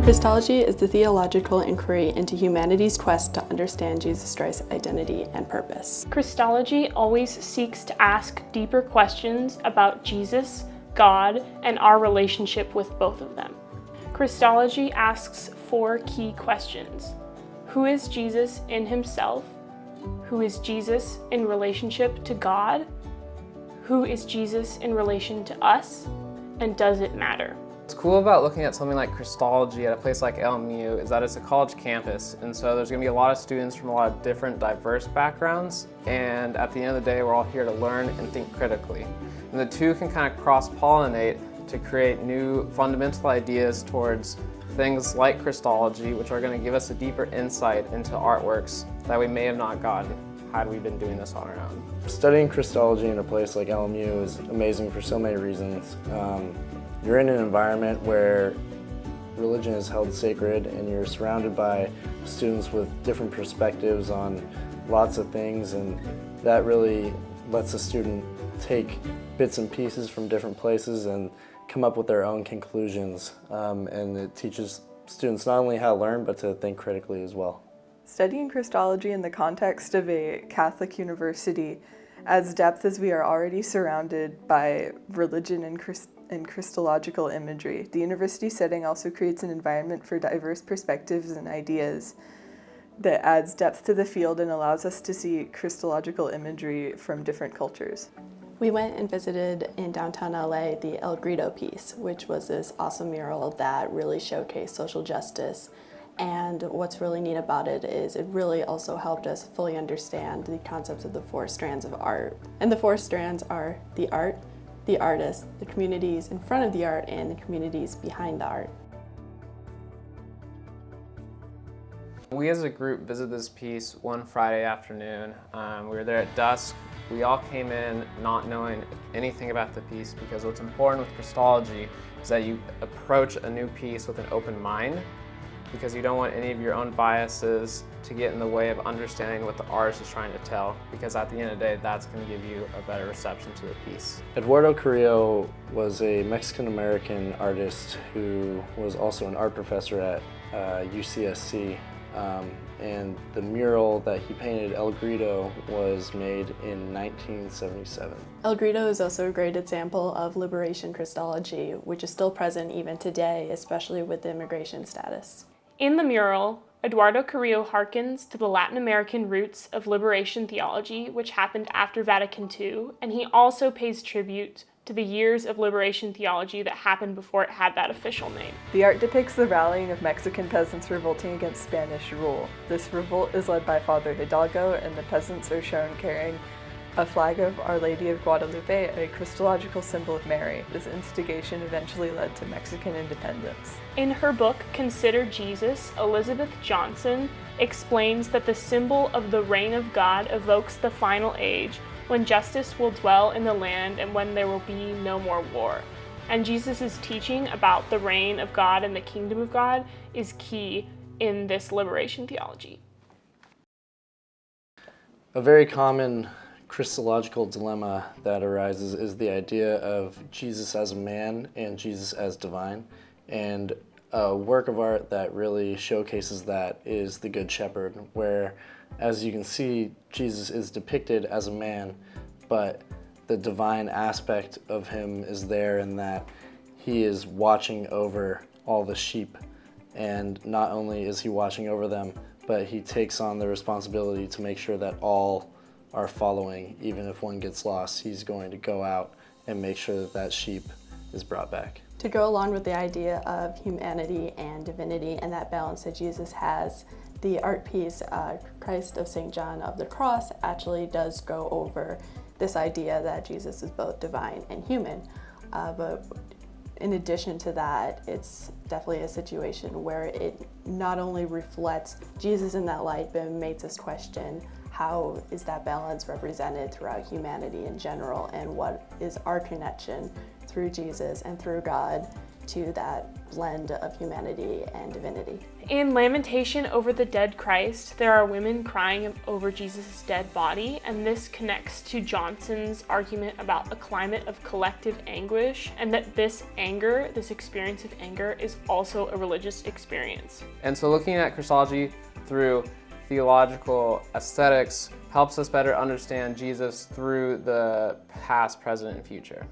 Christology is the theological inquiry into humanity's quest to understand Jesus Christ's identity and purpose. Christology always seeks to ask deeper questions about Jesus, God, and our relationship with both of them. Christology asks 4 key questions. Who is Jesus in himself? Who is Jesus in relationship to God? Who is Jesus in relation to us? And does it matter? What's cool about looking at something like Christology at a place like LMU is that it's a college campus, and so there's going to be a lot of students from a lot of different diverse backgrounds, and at the end of the day we're all here to learn and think critically. And the two can kind of cross-pollinate to create new fundamental ideas towards things like Christology, which are going to give us a deeper insight into artworks that we may have not gotten had we been doing this on our own. Studying Christology in a place like LMU is amazing for so many reasons. You're in an environment where religion is held sacred, and you're surrounded by students with different perspectives on lots of things, and that really lets a student take bits and pieces from different places and come up with their own conclusions, and it teaches students not only how to learn, but to think critically as well. Studying Christology in the context of a Catholic university adds depth, as we are already surrounded by religion and Christological imagery. The university setting also creates an environment for diverse perspectives and ideas that adds depth to the field and allows us to see Christological imagery from different cultures. We went and visited in downtown LA the El Grito piece, which was this awesome mural that really showcased social justice. And what's really neat about it is it really also helped us fully understand the concepts of the 4 strands of art. And the 4 strands are the art, the artists, the communities in front of the art, and the communities behind the art. We as a group visited this piece one Friday afternoon. We were there at dusk. We all came in not knowing anything about the piece, because what's important with Christology is that you approach a new piece with an open mind, because you don't want any of your own biases to get in the way of understanding what the artist is trying to tell, because at the end of the day, that's going to give you a better reception to the piece. Eduardo Carrillo was a Mexican-American artist who was also an art professor at UCSC, and the mural that he painted, El Grito, was made in 1977. El Grito is also a great example of liberation Christology, which is still present even today, especially with the immigration status. In the mural, Eduardo Carrillo harkens to the Latin American roots of liberation theology, which happened after Vatican II, and he also pays tribute to the years of liberation theology that happened before it had that official name. The art depicts the rallying of Mexican peasants revolting against Spanish rule. This revolt is led by Father Hidalgo, and the peasants are shown carrying a flag of Our Lady of Guadalupe, a Christological symbol of Mary. This instigation eventually led to Mexican independence. In her book, Consider Jesus, Elizabeth Johnson explains that the symbol of the reign of God evokes the final age, when justice will dwell in the land and when there will be no more war. And Jesus' teaching about the reign of God and the kingdom of God is key in this liberation theology. A very common Christological dilemma that arises is the idea of Jesus as a man and Jesus as divine. And a work of art that really showcases that is The Good Shepherd, where, as you can see, Jesus is depicted as a man, but the divine aspect of him is there in that he is watching over all the sheep. And not only is he watching over them, but he takes on the responsibility to make sure that all are following. Even if one gets lost, he's going to go out and make sure that that sheep is brought back. To go along with the idea of humanity and divinity and that balance that Jesus has, the art piece, Christ of St. John of the Cross, actually does go over this idea that Jesus is both divine and human. But in addition to that, it's definitely a situation where it not only reflects Jesus in that light, but it makes us question, how is that balance represented throughout humanity in general, and what is our connection through Jesus and through God to that blend of humanity and divinity. In lamentation over the dead Christ, there are women crying over Jesus' dead body, and this connects to Johnson's argument about a climate of collective anguish, and that this anger, this experience of anger, is also a religious experience. And so looking at Christology through theological aesthetics helps us better understand Jesus through the past, present, and future.